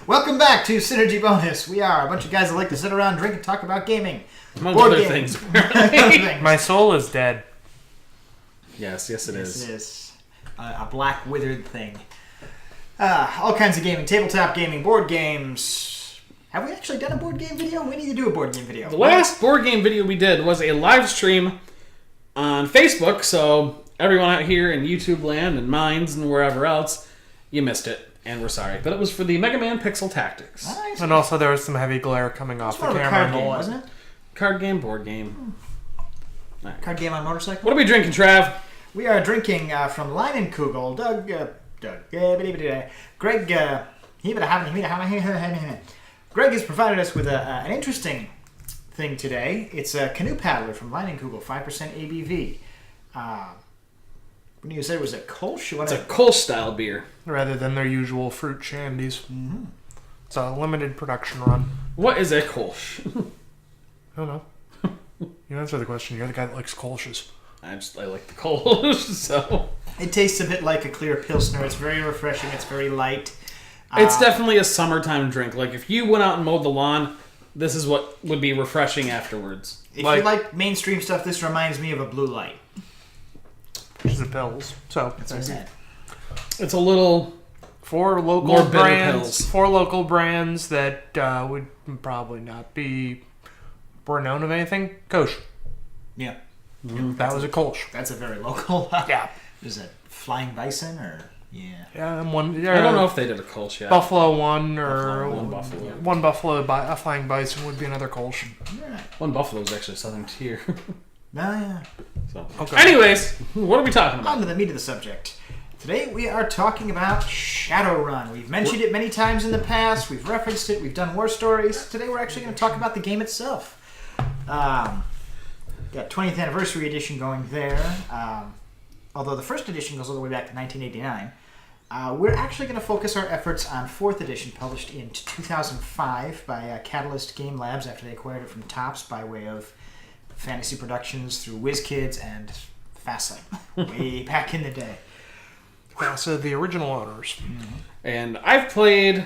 Welcome back to Synergy Bonus. We are a bunch of guys that like to sit around, drink, and talk about gaming. Among other things. My soul is dead. Yes, it is. It is. A black withered thing. All kinds of gaming. Tabletop gaming, board games. Have we actually done a board game video? We need to do a board game video. The last board game video we did was a live stream on Facebook, so everyone out here in YouTube land and Minds and wherever else, you missed it. And we're sorry. But it was for the Mega Man Pixel Tactics. Nice. And also there was some heavy glare coming off the camera. Card game, wasn't it? Card game, board game. Right. Card game on motorcycle? What are we drinking, Trav? We are drinking from Leinenkugel. Greg has provided us with an interesting thing today. It's a canoe paddler from Leinenkugel, 5% ABV. When you said it was a Kolsch? It's a Kolsch-style beer. Rather than their usual fruit shandies. Mm-hmm. It's a limited production run. What is a Kolsch? I don't know. You answer the question. You're the guy that likes Kolsch's. I like the Kolsch, so... It tastes a bit like a clear Pilsner. It's very refreshing. It's very light. It's definitely a summertime drink. Like, if you went out and mowed the lawn, this is what would be refreshing afterwards. If you like mainstream stuff, this reminds me of a Blue Light. Which is the pills. So That's what I said. It's a little... Four local more bitter brands. pills. Four local brands that would probably not be renowned of anything. Kolsch. Yeah. That was a Kolsch. That's a very local. Yeah. Is it Flying Bison or... Yeah. Yeah, and one. I don't know if they did a Kolsch yet. Buffalo one or One Buffalo. One Buffalo, a Flying Bison would be another Kolsch. Right. One Buffalo is actually Southern Tier. Yeah. So. Okay. Anyways, what are we talking about? On to the meat of the subject. Today we are talking about Shadowrun. We've mentioned it many times in the past. We've referenced it. We've done war stories. Today we're actually going to talk about the game itself. Got 20th anniversary edition going there. Although the first edition goes all the way back to 1989. We're actually going to focus our efforts on 4th edition, published in 2005 by Catalyst Game Labs after they acquired it from Topps by way of Fantasy Productions through WizKids and Fastlane way back in the day. So the original owners. Mm-hmm. And I've played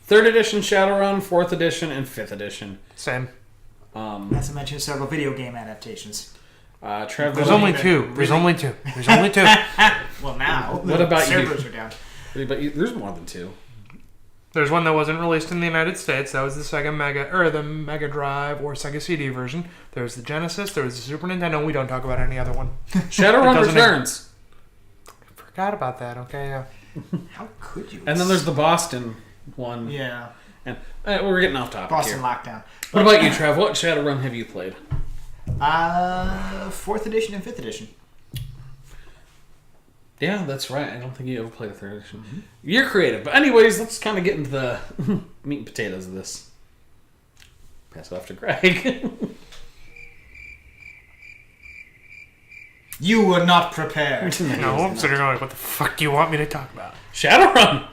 3rd edition Shadowrun, 4th edition, and 5th edition. Same. Not to mention several video game adaptations. There's only two. There's only two. There's only two. Well, now What about you? servers are down. But there's more than 2. There's one that wasn't released in the United States. That was the Sega the Mega Drive or Sega CD version. There's the Genesis. There was the Super Nintendo. We don't talk about any other one. Shadowrun Returns. Forgot about that. Okay, yeah. How could you? And then there's the Boston one. Yeah, And we're getting off topic Boston here. Lockdown. What about you, Trav? What Shadowrun have you played? 4th edition and 5th edition. Yeah, that's right. I don't think you ever played a 3rd edition. Mm-hmm. You're creative. But anyways, let's kind of get into the meat and potatoes of this. Pass it off to Greg. You were not prepared. No, I'm sitting there like, what the fuck do you want me to talk about? Shadowrun!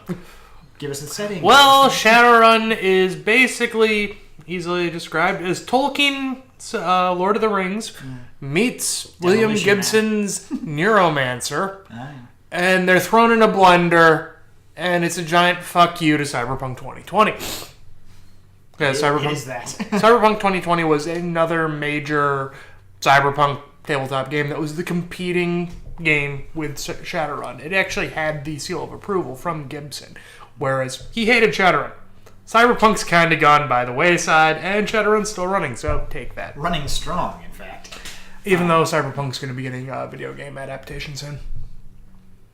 Give us the setting. Well, Shadowrun is basically easily described as Tolkien's Lord of the Rings meets William Demolition Gibson's Neuromancer, Aye. and they're thrown in a blender, and it's a giant fuck you to Cyberpunk 2020. Yeah, It Cyberpunk. is that. Cyberpunk 2020 was another major Cyberpunk tabletop game that was the competing game with Shadowrun. It actually had the seal of approval from Gibson, whereas he hated Shadowrun. Cyberpunk's kind of gone by the wayside, and Shadowrun's still running, so take that. Running strong, in fact. Even though Cyberpunk's going to be getting a video game adaptation soon.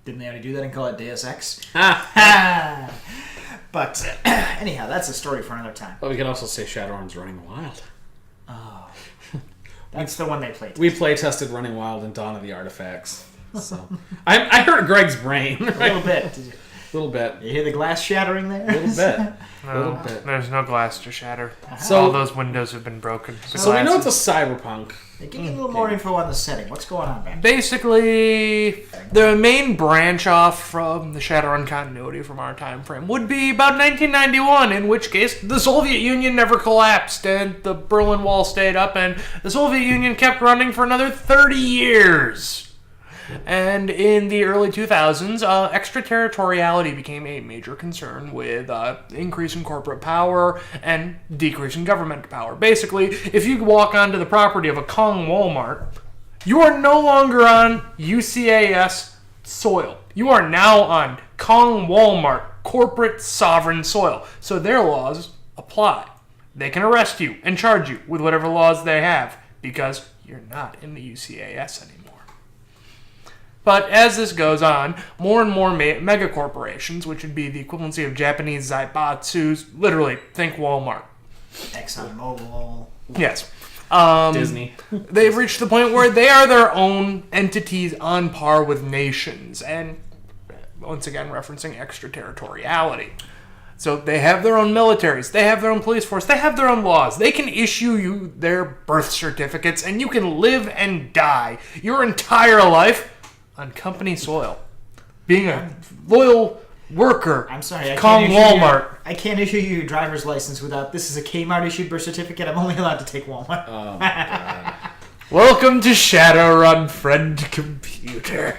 Didn't they already do that and call it Deus Ex? Ah. But anyhow, that's a story for another time. But we can also say Shadowrun's Running Wild. Oh, that's the one they played. We play tested Running Wild in Dawn of the Artifacts. So I hurt Greg's brain. A little bit. Did you, A little bit. you hear the glass shattering there? A little bit. No, little bit. There's no glass to shatter. So- all those windows have been broken. The So we know it's glass a cyberpunk. Give me a little more info on the setting. What's going on back there? Basically, the main branch off from the Shadowrun continuity from our time frame would be about 1991, in which case the Soviet Union never collapsed and the Berlin Wall stayed up and the Soviet Union kept running for another 30 years. And in the early 2000s, extraterritoriality became a major concern with increase in corporate power and decrease in government power. Basically, if you walk onto the property of a Kong Walmart, you are no longer on UCAS soil. You are now on Kong Walmart corporate sovereign soil. So their laws apply. They can arrest you and charge you with whatever laws they have because you're not in the UCAS anymore. But as this goes on, more and more mega corporations, which would be the equivalency of Japanese zaibatsus, literally, think Walmart. ExxonMobil. Yes. Disney. They've reached the point where they are their own entities on par with nations, and once again referencing extraterritoriality. So they have their own militaries, they have their own police force, they have their own laws. They can issue you their birth certificates, and you can live and die your entire life on company soil. Being a loyal worker. I'm sorry, Kong Walmart. I can't issue you your driver's license without, this is a Kmart issued birth certificate, I'm only allowed to take Walmart. Oh, my God. Welcome to Shadowrun, friend computer.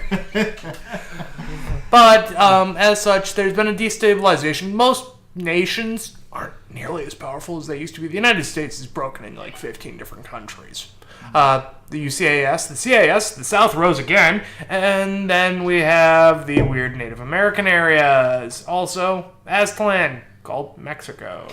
But, as such, there's been a destabilization. Most nations aren't nearly as powerful as they used to be. The United States is broken into like 15 different countries. The UCAS, the CAS, the South rose again, and then we have the weird Native American areas. Also, Aztlan, called Mexico.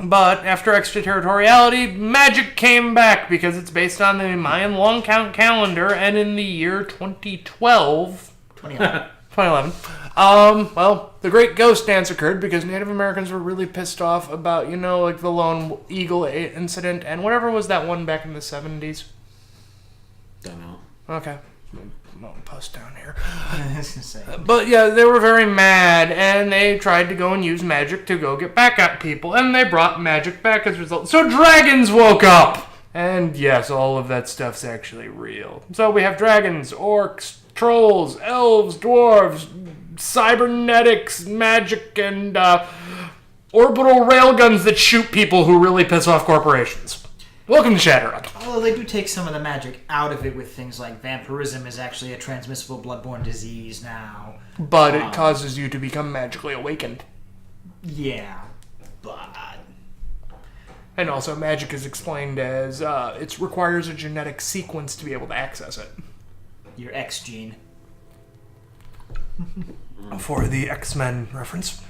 But after extraterritoriality, magic came back because it's based on the Mayan long count calendar, and in the year 2011, well, the Great Ghost Dance occurred because Native Americans were really pissed off about, like the Lone Eagle incident, and whatever was that one back in the 70s? Don't know. Okay. Won't post down here. But yeah, they were very mad, and they tried to go and use magic to go get back at people, and they brought magic back as a result. So dragons woke up! And yes, all of that stuff's actually real. So we have dragons, orcs, trolls, elves, dwarves, cybernetics, magic, and orbital railguns that shoot people who really piss off corporations. Welcome to Shadowrun. Although they do take some of the magic out of it with things like vampirism is actually a transmissible bloodborne disease now. But it causes you to become magically awakened. Yeah, but... And also magic is explained as it requires a genetic sequence to be able to access it. Your X gene. For the X-Men reference.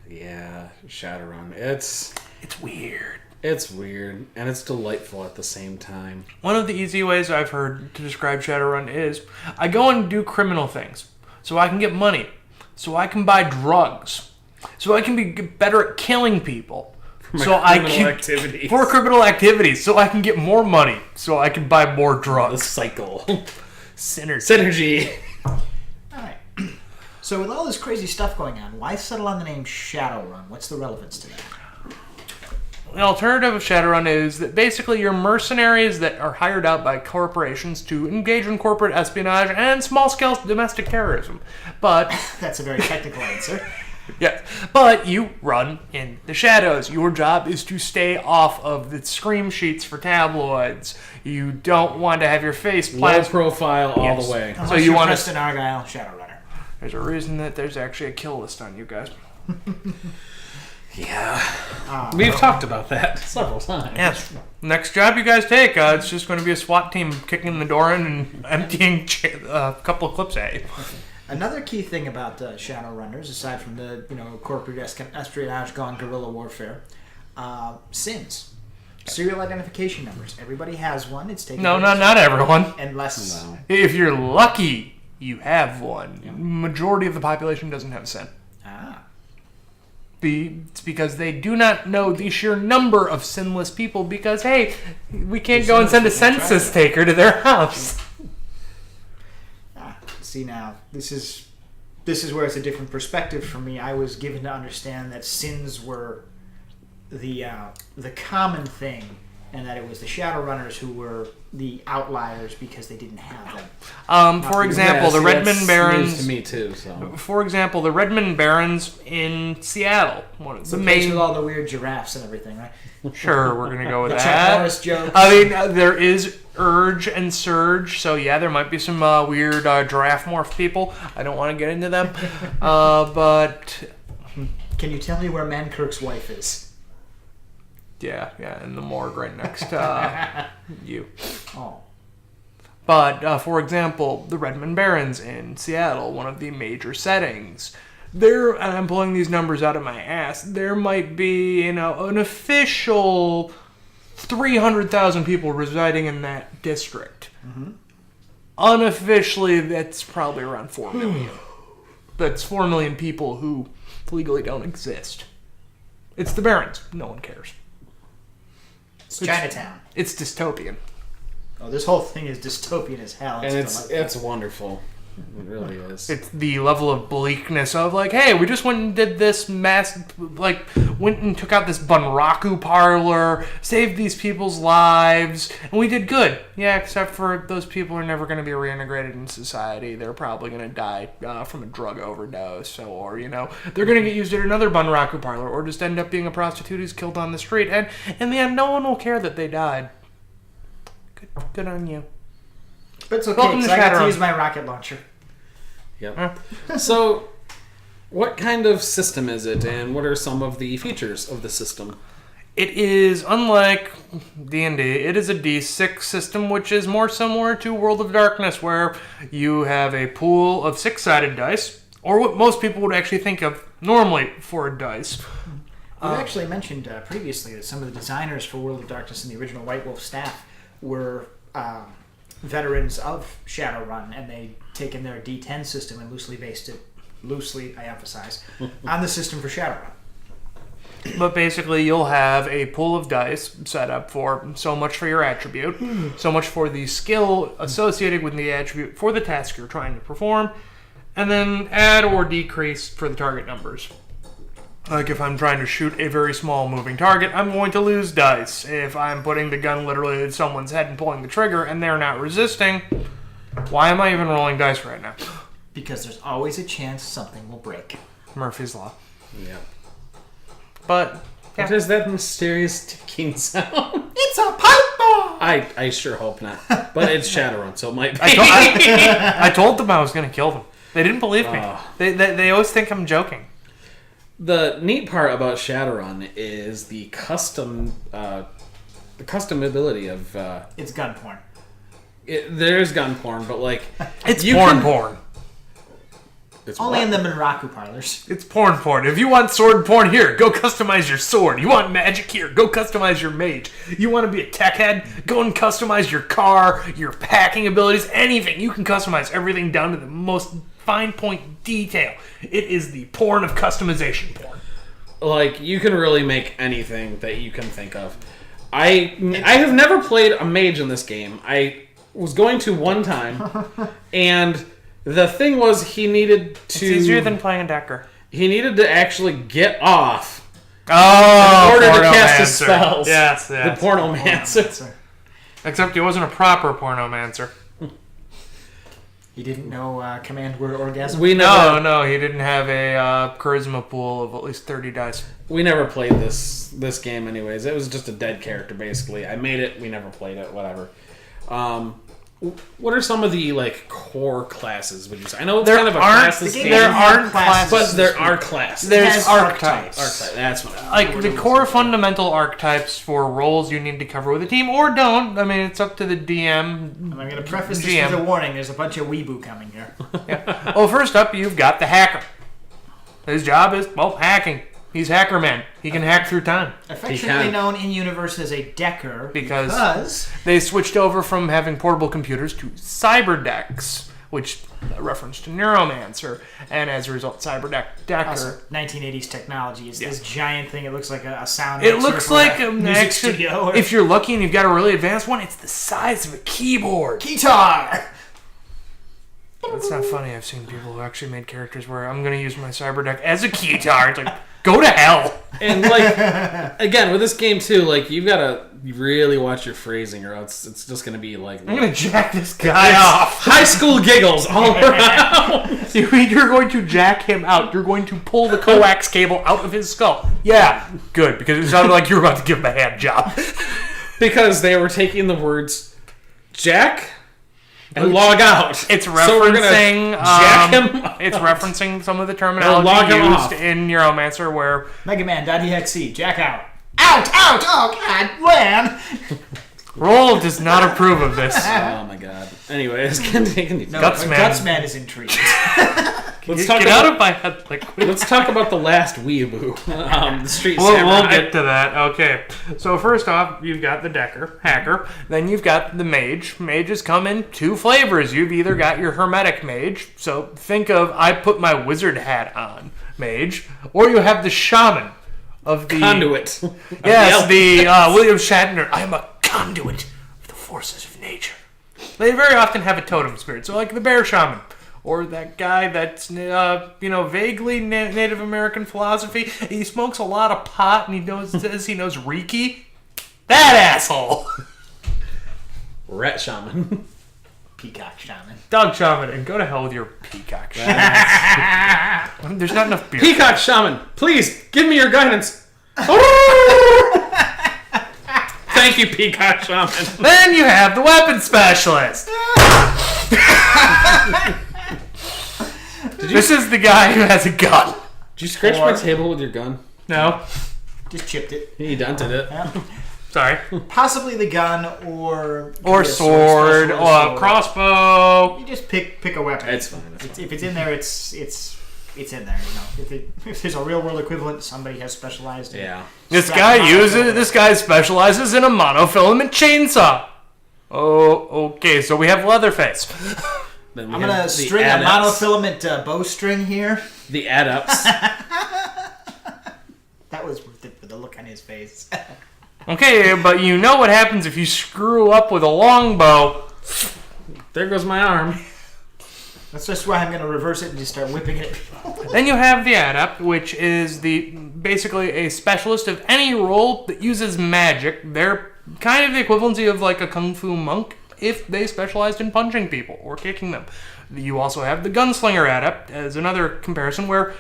Yeah, Shadowrun. It's weird. It's weird, and it's delightful at the same time. One of the easy ways I've heard to describe Shadowrun is I go and do criminal things so I can get money, so I can buy drugs, so I can be better at killing people. Activities. For criminal activities, so I can get more money, so I can buy more The drugs. cycle. Synergy. Alright. So with all this crazy stuff going on, why settle on the name Shadowrun? What's the relevance to that? An alternative of Shadowrun is that basically you're mercenaries that are hired out by corporations to engage in corporate espionage and small-scale domestic terrorism. But That's a very technical answer. yes, but you run in the shadows. Your job is to stay off of the scream sheets for tabloids. You don't want to have your face Low plastered. profile all Yes. the way. Unless So you you're want Preston Argyle, Shadowrunner. There's a reason that there's actually a kill list on you guys. Yeah. We've talked about that several times. Yes. Next job you guys take, it's just going to be a SWAT team kicking the door in and emptying a couple of clips at you. Another key thing about Shadowrunners, aside from the corporate espionage gone guerrilla warfare, SINs, serial identification numbers. Everybody has one. It's taken. No, not everyone. Unless If you're lucky, you have one. Yeah. Majority of the population doesn't have a SIN. It's because they do not know the sheer number of sinless people because, hey, we can't go and send a census taker to their house. See, now, this is where it's a different perspective for me. I was given to understand that sins were the common thing and that it was the Shadowrunners who were the outliers because they didn't have them. For example, the Redmond Barons. To me too. So. For example, the Redmond Barons in Seattle. One of The place with all the weird giraffes and everything, right? Sure, we're gonna go with The that. Chuck Norris joke. I mean, there is Urge and Surge, so yeah, there might be some weird giraffe morph people. I don't want to get into them, but Can you tell me where Mankirk's wife is? yeah, in the morgue right next to you. Oh. But, for example, the Redmond Barons in Seattle, one of the major settings. There, and I'm pulling these numbers out of my ass, there might be, an official 300,000 people residing in that district. Mm-hmm. Unofficially, that's probably around 4 million. That's 4 million people who legally don't exist. It's the Barons. No one cares. It's Chinatown. It's dystopian. Oh, this whole thing is dystopian as hell. And it's wonderful. It really is. It's the level of bleakness of like, hey, we just went and did this went and took out this Bunraku parlor, saved these people's lives, and we did good. Yeah, except for those people are never going to be reintegrated in society. They're probably going to die from a drug overdose, or they're going to get used at another Bunraku parlor, or just end up being a prostitute who's killed on the street. And in the end, no one will care that they died. Good on you. But it's okay, because I got to use my rocket launcher. Yep. So, what kind of system is it, and what are some of the features of the system? It is, unlike D&D, it is a D6 system, which is more similar to World of Darkness, where you have a pool of 6-sided dice, or what most people would actually think of normally for a dice. You actually mentioned previously that some of the designers for World of Darkness and the original White Wolf staff were veterans of Shadowrun, and they'd taken their D10 system and loosely based it, I emphasize, on the system for Shadowrun. But basically, you'll have a pool of dice set up for so much for your attribute, so much for the skill associated with the attribute for the task you're trying to perform, and then add or decrease for the target numbers. Like if I'm trying to shoot a very small moving target, I'm going to lose dice. If I'm putting the gun literally at someone's head and pulling the trigger and they're not resisting, why am I even rolling dice right now? Because there's always a chance something will break. Murphy's Law. Yeah. But What is that mysterious ticking sound? It's a pipe bomb! I sure hope not. But it's Shadowrun, so it might be. I told them I was going to kill them. They didn't believe me. They always think I'm joking. The neat part about Shadowrun is the customability of. It's gun porn. There's gun porn, but like It's you porn. It's Only what? in the Minraku parlors. It's porn. If you want sword porn, here, go customize your sword. You want magic, here, go customize your mage. You want to be a tech head, go and customize your car, your hacking abilities, anything. You can customize everything down to the most fine point detail. It is the porn of customization porn. Like, you can really make anything that you can think of. I have never played a mage in this game. I was going to one time, and the thing was he needed to... It's easier than playing a decker. He needed to actually get off in order to cast his spells. Yes. The pornomancer. Except he wasn't a proper pornomancer. He didn't know command word orgasm? No, he didn't have a charisma pool of at least 30 dice. We never played this game anyways. It was just a dead character, basically. I made it, we never played it, whatever. What are some of the core classes, would you say? I know it's kind of a classes game. There aren't classes. But there are classes. There's archetypes. That's what Like, the core fundamental archetypes for roles you need to cover with a team, or don't. I mean, it's up to the DM. I'm going to preface this with a warning. There's a bunch of weeboo coming here. Yeah. Well, first up, you've got the hacker. His job is, hacking. He's Hacker Man. He can hack through time. Affectionately known in universe as a Decker because they switched over from having portable computers to cyber decks, which a reference to Neuromancer, and as a result, Decker. Also, 1980s technology is this giant thing. It looks like a sound. It looks like a music studio. If you're lucky and you've got a really advanced one, it's the size of a keyboard. Guitar. That's not funny. I've seen people who actually made characters where I'm going to use my cyber deck as a guitar. It's like, Go to hell. And like, again, with this game too, like you've got to really watch your phrasing, or else it's just going to be like, I'm gonna jack this guy off. high school giggles all around. You're going to jack him out. You're going to pull the coax cable out of his skull. Yeah, good, because it sounded like you were about to give him a hand job. Because they were taking the words jack and log out. It's referencing So we're gonna jack him. It's referencing some of the terminology log him used off. in Neuromancer where Megaman.exe, jack out. Out! Oh, God, man! Roll does not approve of this. Oh my god. Anyways, continue. No, Gutsman. Gutsman is intrigued. Let's talk Get about, out of my head liquid. Let's talk about the last weeaboo. The Street We'll Samurai. get to that. Okay. So first off, you've got the hacker. Then you've got the mage. Mages come in two flavors. You've either got your hermetic mage. So think of I put my wizard hat on mage, or you have the shaman of the Conduit. Yes, the William Shatner. I am a conduit of the forces of nature. They very often have a totem spirit. So like the bear shaman. Or that guy that's, vaguely Native American philosophy. He smokes a lot of pot and says he knows Reiki. That asshole! Rat shaman. Peacock Shaman. Dog shaman, and go to hell with your peacock shaman. There's not enough beer. Peacock shaman, please give me your guidance. Thank you, Peacock shaman. Then you have the weapon specialist. This is the guy who has a gun. Did you scratch my table with your gun? No. Just chipped it. You dented it. Yeah. Sorry. Possibly the gun or Sword, special or crossbow. You just pick a weapon. It's fine. If it's in there, it's in there. If there's a real world equivalent, somebody has specialized in. Yeah. This guy specializes in a monofilament chainsaw. Oh, okay. So we have Leatherface. Then I'm gonna string a monofilament bowstring here. The adepts. That was worth it for the look on his face. Okay, but you know what happens if you screw up with a longbow. There goes my arm. That's just why I'm gonna reverse it and just start whipping it. Then you have the adept, which is basically a specialist of any role that uses magic. They're kind of the equivalency of like a kung fu monk if they specialized in punching people or kicking them. You also have the gunslinger adept as another comparison where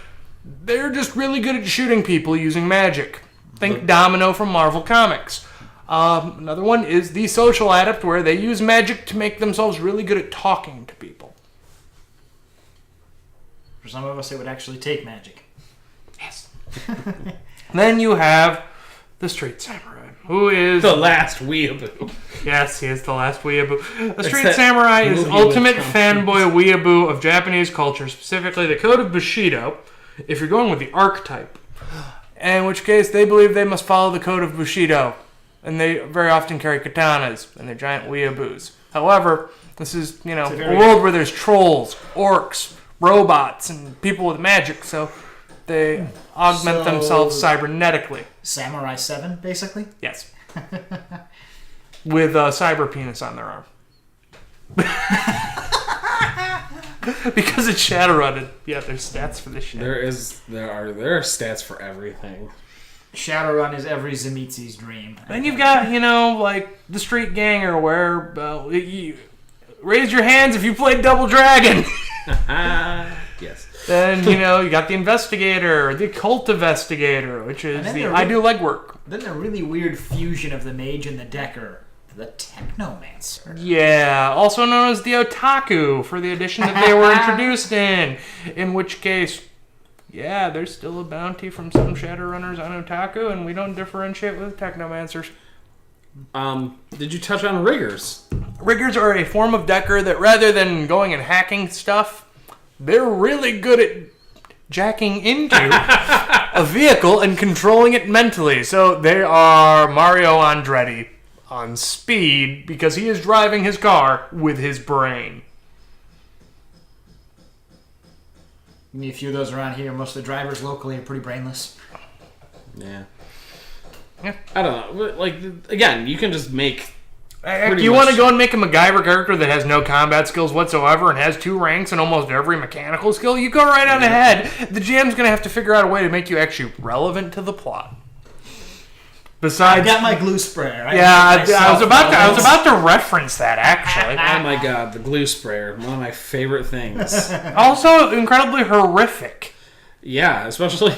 they're just really good at shooting people using magic. Think Domino from Marvel Comics. Another one is the social adept where they use magic to make themselves really good at talking to people. For some of us, it would actually take magic. Yes. Then you have the Street Samurai, who is The last weeaboo. Yes, he is the last weeaboo. The Street that Samurai is movie ultimate with Tom fanboy weeaboo of Japanese culture, specifically the Code of Bushido, if you're going with the archetype. In which case, they believe they must follow the Code of Bushido, and they very often carry katanas, and they're giant weeaboos. However, this is, a world where there's trolls, orcs, robots, and people with magic, so they augment themselves cybernetically. Samurai 7, basically? Yes. With a cyber penis on their arm. Because it's Shadowrun. Yeah, there's stats for this shit. There are stats for everything. Shadowrun is every Zemitzi's dream. Then you've got, like the Street Ganger where you raise your hands if you played Double Dragon. Yes. Then, you got the Investigator, the Occult Investigator, which is I do legwork. Then the really weird fusion of the mage and the decker. The Technomancer. Yeah, also known as the Otaku for the edition that they were introduced in which case, yeah, there's still a bounty from some Shadowrunners on Otaku, and we don't differentiate with Technomancers. Did you touch on riggers? Riggers are a form of decker that rather than going and hacking stuff, they're really good at jacking into a vehicle and controlling it mentally. So they are Mario Andretti on speed because he is driving his car with his brain. You need a few of those around here. Most of the drivers locally are pretty brainless. Yeah. Yeah. I don't know. Like, again, you can just make You want to go and make a MacGyver character that has no combat skills whatsoever and has 2 ranks and almost every mechanical skill? You go right on ahead. The GM's going to have to figure out a way to make you actually relevant to the plot. Besides, I got my glue sprayer. I was about to reference that actually. Oh my god, the glue sprayer, one of my favorite things. Also incredibly horrific. Yeah, especially,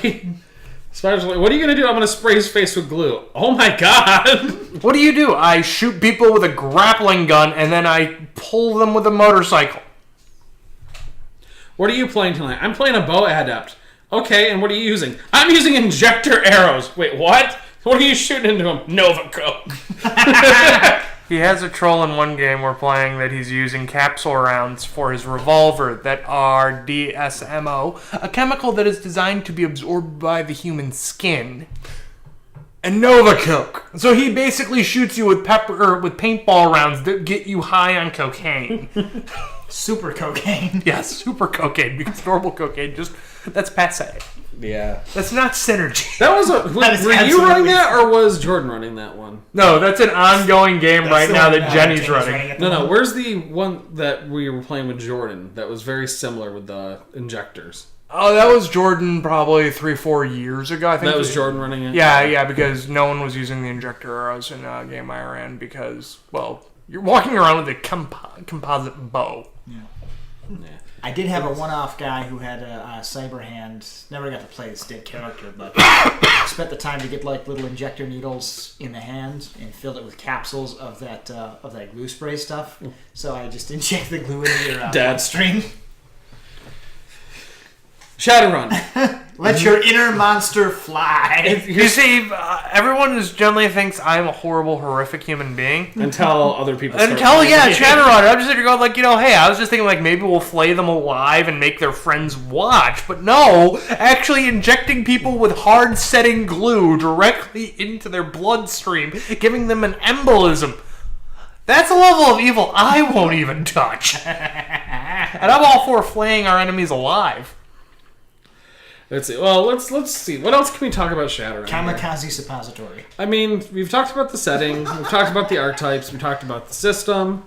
what are you going to do? I'm going to spray his face with glue. Oh my god. What do? I shoot people with a grappling gun and then I pull them with a motorcycle. What are you playing tonight? I'm playing a bow adept. Okay, and what are you using? I'm using injector arrows. Wait, what? What are you shooting into him? Nova Coke. He has a troll in one game we're playing that he's using capsule rounds for his revolver that are DSMO, a chemical that is designed to be absorbed by the human skin. And Nova Coke. So he basically shoots you with paintball rounds that get you high on cocaine. Super cocaine. Yes, super cocaine, because normal cocaine that's passe. Yeah. That's not synergy. That was were you running that, or was Jordan running that one? No, that's an ongoing game right now that Jenny's running. No. Where's the one that we were playing with Jordan that was very similar with the injectors? Oh, that was Jordan probably 3-4 years ago. I think that was Jordan running it? Yeah, because no one was using the injector arrows in a game I ran because, well, you're walking around with a composite bow. Yeah. I did have a one-off guy who had a cyber hand. Never got to play this dead character, but spent the time to get like little injector needles in the hand and filled it with capsules of that glue spray stuff. So I just inject the glue into your bloodstream. Shadowrun. Let your inner monster fly. You see, everyone generally thinks I'm a horrible, horrific human being. Until other people start Shadowrun. I'm just sitting going like, hey, I was just thinking like maybe we'll flay them alive and make their friends watch. But no, actually injecting people with hard-setting glue directly into their bloodstream, giving them an embolism. That's a level of evil I won't even touch. And I'm all for flaying our enemies alive. Let's see. Well, let's see. What else can we talk about Shadowrun? Kamikaze suppository. I mean, we've talked about the setting. We've talked about the archetypes. We talked about the system.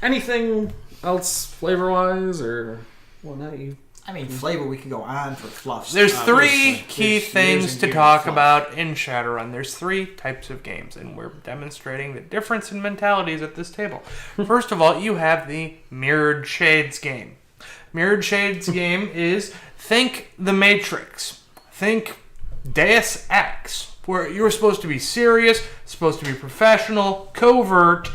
Anything else flavor-wise, or not you? I mean, flavor. We could go on for fluffs. There's 3 key things to talk about in Shadowrun. There's 3 types of games, and we're demonstrating the difference in mentalities at this table. First of all, you have the Mirrored Shades game. Mirrored Shades game is, think The Matrix. Think Deus Ex, where you're supposed to be serious, supposed to be professional, covert,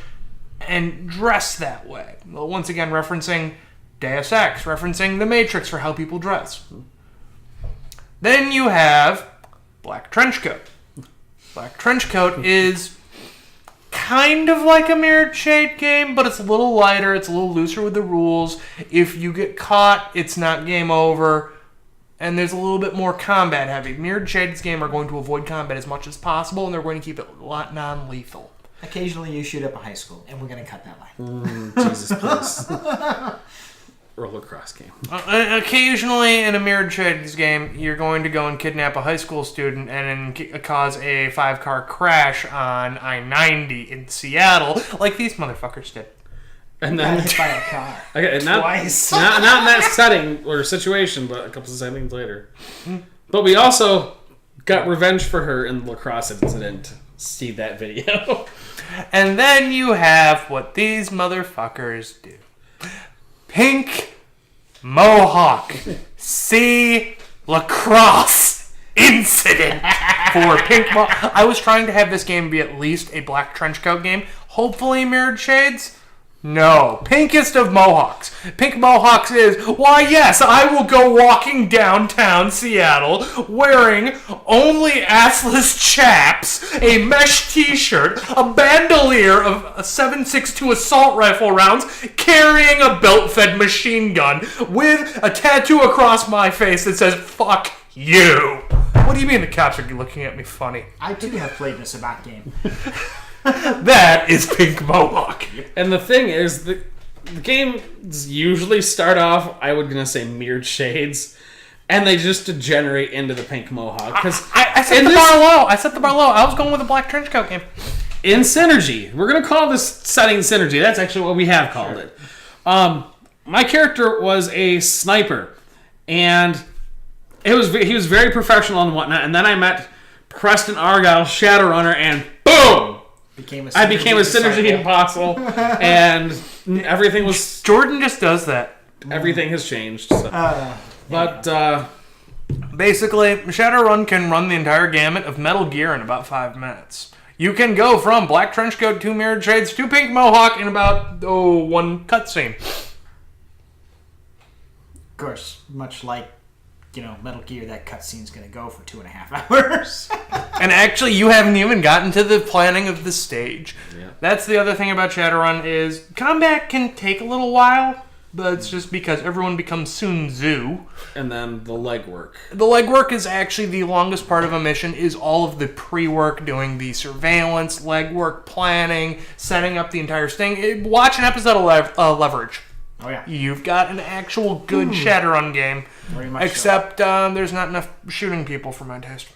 and dress that way. Well, once again, referencing Deus Ex, referencing The Matrix for how people dress. Then you have Black Trenchcoat. Black Trenchcoat is kind of like a Mirrored Shade game, but it's a little lighter, it's a little looser with the rules. If you get caught, it's not game over, and there's a little bit more combat heavy. Mirrored Shade's game are going to avoid combat as much as possible, and they're going to keep it a lot non-lethal. Occasionally you shoot up a high school, and we're going to cut that line. Jesus, please. Or a lacrosse game. Occasionally in a Mirrored Shades game, you're going to go and kidnap a high school student and then cause a 5-car crash on I-90 in Seattle, like these motherfuckers did. And then hit by a car. Okay, Twice. Not in that setting or situation, but a couple of settings later. But we also got revenge for her in the lacrosse incident. See that video. And then you have what these motherfuckers do. Pink Mohawk. See lacrosse incident for Pink Mohawk. I was trying to have this game be at least a Black Trenchcoat game. Hopefully Mirrored Shades. No. Pinkest of Mohawks. Pink Mohawks is, why yes, I will go walking downtown Seattle wearing only assless chaps, a mesh t-shirt, a bandolier of a 7.62 assault rifle rounds, carrying a belt-fed machine gun with a tattoo across my face that says, fuck you. What do you mean the cops are looking at me funny? I too have played the Sabat game. That is Pink Mohawk. And the thing is, the games usually start off, I was going to say Mirrored Shades, and they just degenerate into the Pink Mohawk. I set the bar low. I was going with a Black Trenchcoat game. in Synergy. We're going to call this setting Synergy. That's actually what we have called it. My character was a sniper, and he was very professional and whatnot. And then I met Preston Argyle, Shadowrunner, and boom! I became a Synergy Apostle, and everything was... Jordan just does that. Everything has changed. So. Basically, Shadowrun can run the entire gamut of Metal Gear in about 5 minutes. You can go from Black Trenchcoat, 2 Mirrored Shades, to Pink Mohawk in about, 1 cutscene. Of course, much like, Metal Gear, that cutscene's going to go for 2.5 hours. And actually, you haven't even gotten to the planning of the stage. Yeah. That's the other thing about Shadowrun is combat can take a little while, but it's just because everyone becomes Sun Tzu. And then the legwork. The legwork is actually the longest part of a mission, is all of the pre-work, doing the surveillance, legwork, planning, setting up the entire thing. Watch an episode of Leverage. Oh, yeah. You've got an actual good Shadowrun game. Very much except there's not enough shooting people for my taste.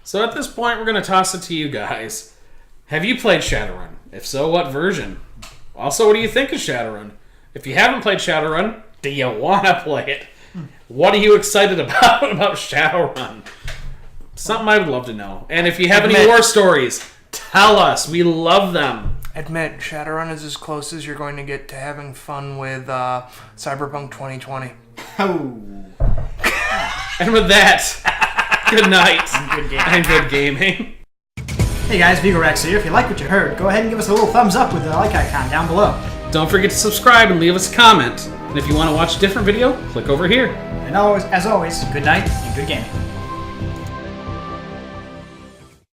So at this point, we're going to toss it to you guys. Have you played Shadowrun? If so, what version? Also, what do you think of Shadowrun? If you haven't played Shadowrun, do you want to play it? What are you excited about Shadowrun? Something I would love to know. And if you have any war stories, tell us. We love them. Admit, Shadowrun is as close as you're going to get to having fun with Cyberpunk 2020. Oh. And with that, good night. And good gaming. Hey guys, Vigorex here. If you like what you heard, go ahead and give us a little thumbs up with the like icon down below. Don't forget to subscribe and leave us a comment. And if you want to watch a different video, click over here. And as always, good night and good gaming.